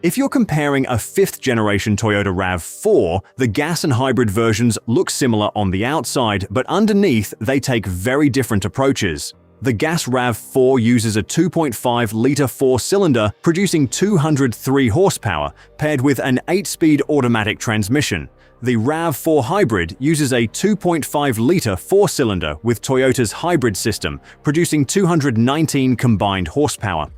If you're comparing a 5th-generation Toyota RAV4, the gas and hybrid versions look similar on the outside, but underneath they take very different approaches. The gas RAV4 uses a 2.5-liter 4-cylinder producing 203 horsepower, paired with an 8-speed automatic transmission. The RAV4 Hybrid uses a 2.5-liter 4-cylinder with Toyota's hybrid system, producing 219 combined horsepower.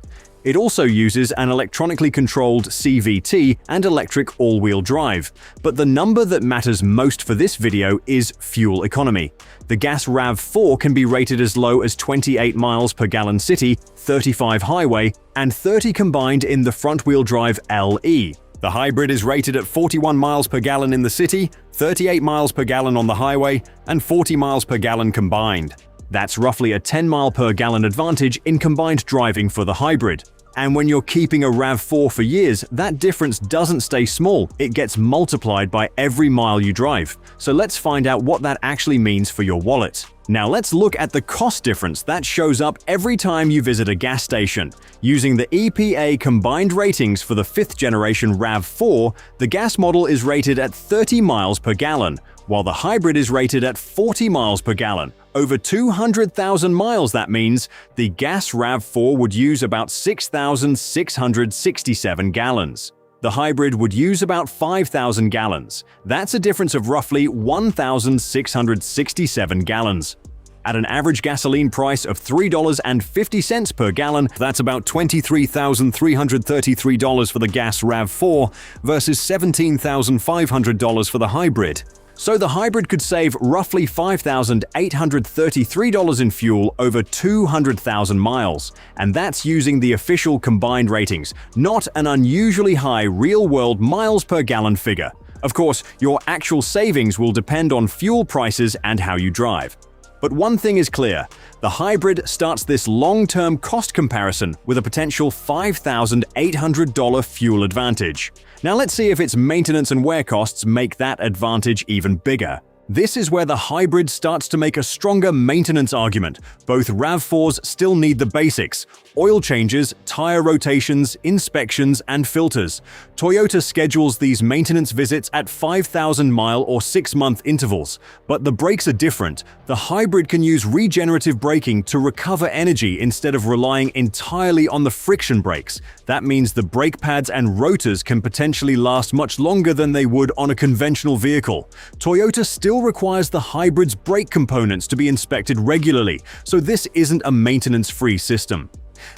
It also uses an electronically controlled CVT and electric all-wheel drive. But the number that matters most for this video is fuel economy. The gas RAV4 can be rated as low as 28 miles per gallon city, 35 highway, and 30 combined in the front-wheel drive LE. The hybrid is rated at 41 miles per gallon in the city, 38 miles per gallon on the highway, and 40 miles per gallon combined. That's roughly a 10 mile per gallon advantage in combined driving for the hybrid. And when you're keeping a RAV4 for years, that difference doesn't stay small, it gets multiplied by every mile you drive. So let's find out what that actually means for your wallet. Now let's look at the cost difference that shows up every time you visit a gas station. Using the EPA combined ratings for the 5th-generation RAV4, the gas model is rated at 30 miles per gallon, while the hybrid is rated at 40 miles per gallon. Over 200,000 miles, that means the gas RAV4 would use about 6,667 gallons. The hybrid would use about 5,000 gallons. That's a difference of roughly 1,667 gallons. At an average gasoline price of $3.50 per gallon, that's about $23,333 for the gas RAV4 versus $17,500 for the hybrid. So the hybrid could save roughly $5,833 in fuel over 200,000 miles, and that's using the official combined ratings, not an unusually high real-world miles per gallon figure. Of course, your actual savings will depend on fuel prices and how you drive. But one thing is clear, the hybrid starts this long-term cost comparison with a potential $5,800 fuel advantage. Now let's see if its maintenance and wear costs make that advantage even bigger. This is where the hybrid starts to make a stronger maintenance argument. Both RAV4s still need the basics: oil changes, tire rotations, inspections, and filters. Toyota schedules these maintenance visits at 5,000-mile or 6-month intervals. But the brakes are different. The hybrid can use regenerative braking to recover energy instead of relying entirely on the friction brakes. That means the brake pads and rotors can potentially last much longer than they would on a conventional vehicle. Toyota still requires the hybrid's brake components to be inspected regularly, so this isn't a maintenance-free system.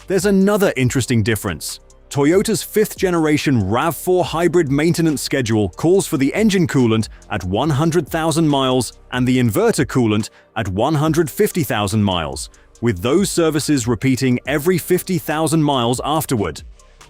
There's another interesting difference. Toyota's 5th-generation RAV4 hybrid maintenance schedule calls for the engine coolant at 100,000 miles and the inverter coolant at 150,000 miles, with those services repeating every 50,000 miles afterward.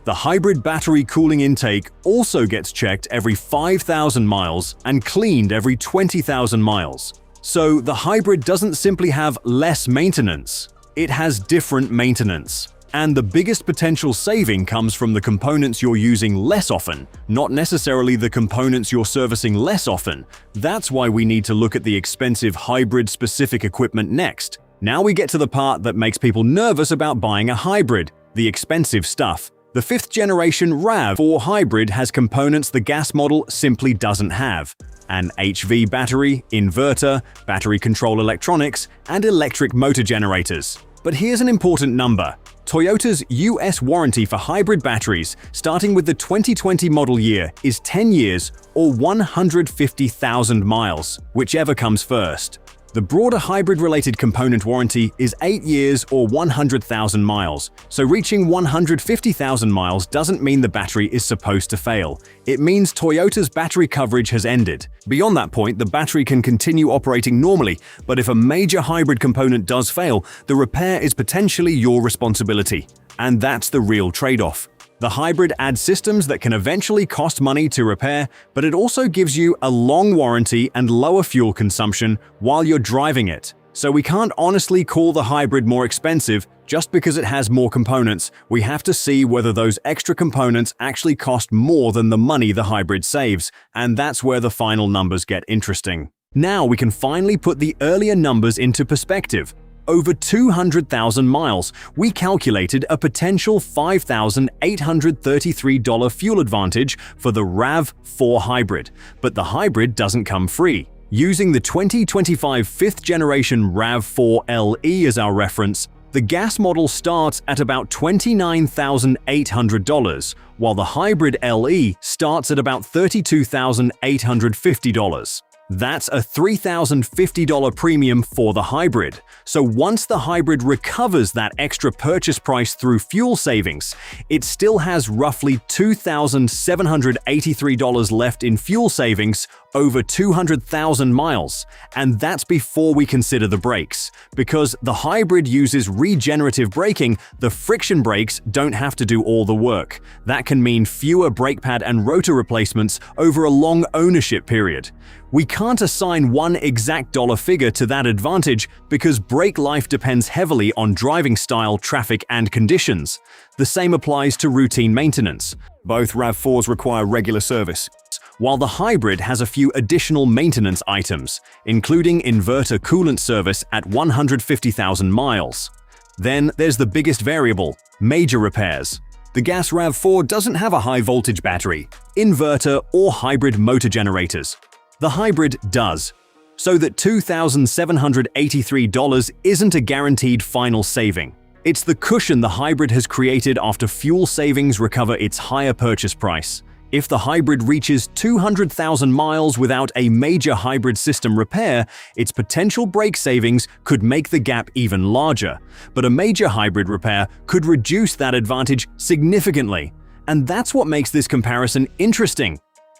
The hybrid battery cooling intake also gets checked every 5,000 miles and cleaned every 20,000 miles. So the hybrid doesn't simply have less maintenance, it has different maintenance. And the biggest potential saving comes from the components you're using less often, not necessarily the components you're servicing less often. That's why we need to look at the expensive hybrid-specific equipment next. Now we get to the part that makes people nervous about buying a hybrid, the expensive stuff. The 5th-generation RAV4 Hybrid has components the gas model simply doesn't have: an HV battery, inverter, battery control electronics, and electric motor generators. But here's an important number. Toyota's US warranty for hybrid batteries, starting with the 2020 model year, is 10 years or 150,000 miles, whichever comes first. The broader hybrid-related component warranty is 8 years or 100,000 miles, so reaching 150,000 miles doesn't mean the battery is supposed to fail. It means Toyota's battery coverage has ended. Beyond that point, the battery can continue operating normally, but if a major hybrid component does fail, the repair is potentially your responsibility. And that's the real trade-off. The hybrid adds systems that can eventually cost money to repair, but it also gives you a long warranty and lower fuel consumption while you're driving it. So we can't honestly call the hybrid more expensive just because it has more components. We have to see whether those extra components actually cost more than the money the hybrid saves, and that's where the final numbers get interesting. Now we can finally put the earlier numbers into perspective. over 200,000 miles, we calculated a potential $5,833 fuel advantage for the RAV4 Hybrid. But the Hybrid doesn't come free. Using the 2025 fifth-generation RAV4 LE as our reference, the gas model starts at about $29,800, while the Hybrid LE starts at about $32,850. That's a $3,050 premium for the Hybrid. So once the Hybrid recovers that extra purchase price through fuel savings, it still has roughly $2,783 left in fuel savings over 200,000 miles. And that's before we consider the brakes. Because the Hybrid uses regenerative braking, the friction brakes don't have to do all the work. That can mean fewer brake pad and rotor replacements over a long ownership period. We can't assign one exact dollar figure to that advantage because brake life depends heavily on driving style, traffic, and conditions. The same applies to routine maintenance. Both RAV4s require regular service, while the Hybrid has a few additional maintenance items, including inverter coolant service at 150,000 miles. Then there's the biggest variable: major repairs. The gas RAV4 doesn't have a high-voltage battery, inverter, or hybrid motor generators. The Hybrid does, so that $2,783 isn't a guaranteed final saving. It's the cushion the Hybrid has created after fuel savings recover its higher purchase price. If the Hybrid reaches 200,000 miles without a major hybrid system repair, its potential brake savings could make the gap even larger. But a major hybrid repair could reduce that advantage significantly. And that's what makes this comparison interesting.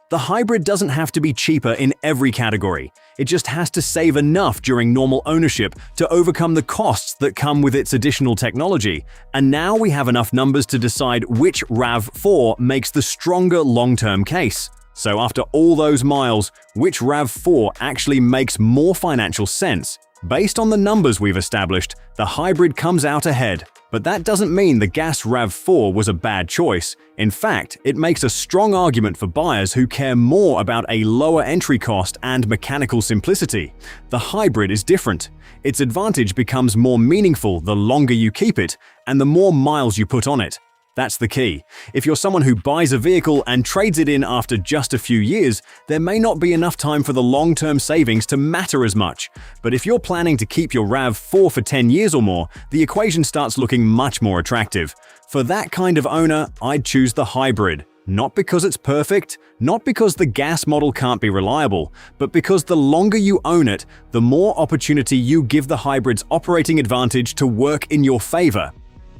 The Hybrid doesn't have to be cheaper in every category. It just has to save enough during normal ownership to overcome the costs that come with its additional technology. And now we have enough numbers to decide which RAV4 makes the stronger long-term case. So after all those miles, which RAV4 actually makes more financial sense? Based on the numbers we've established, the Hybrid comes out ahead. But that doesn't mean the gas RAV4 was a bad choice. In fact, it makes a strong argument for buyers who care more about a lower entry cost and mechanical simplicity. The Hybrid is different. Its advantage becomes more meaningful the longer you keep it and the more miles you put on it. That's the key. If you're someone who buys a vehicle and trades it in after just a few years, there may not be enough time for the long-term savings to matter as much. But if you're planning to keep your RAV4 for 10 years or more, the equation starts looking much more attractive. For that kind of owner, I'd choose the Hybrid. Not because it's perfect, not because the gas model can't be reliable, but because the longer you own it, the more opportunity you give the Hybrid's operating advantage to work in your favor.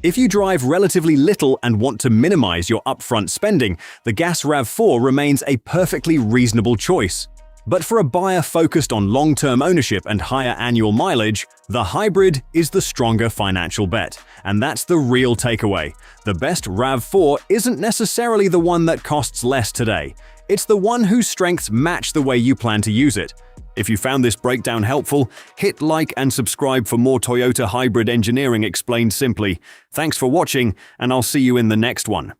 If you drive relatively little and want to minimize your upfront spending, the gas RAV4 remains a perfectly reasonable choice. But for a buyer focused on long-term ownership and higher annual mileage, the Hybrid is the stronger financial bet. And that's the real takeaway. The best RAV4 isn't necessarily the one that costs less today. It's the one whose strengths match the way you plan to use it. If you found this breakdown helpful, hit like and subscribe for more Toyota hybrid engineering explained simply. Thanks for watching, and I'll see you in the next one.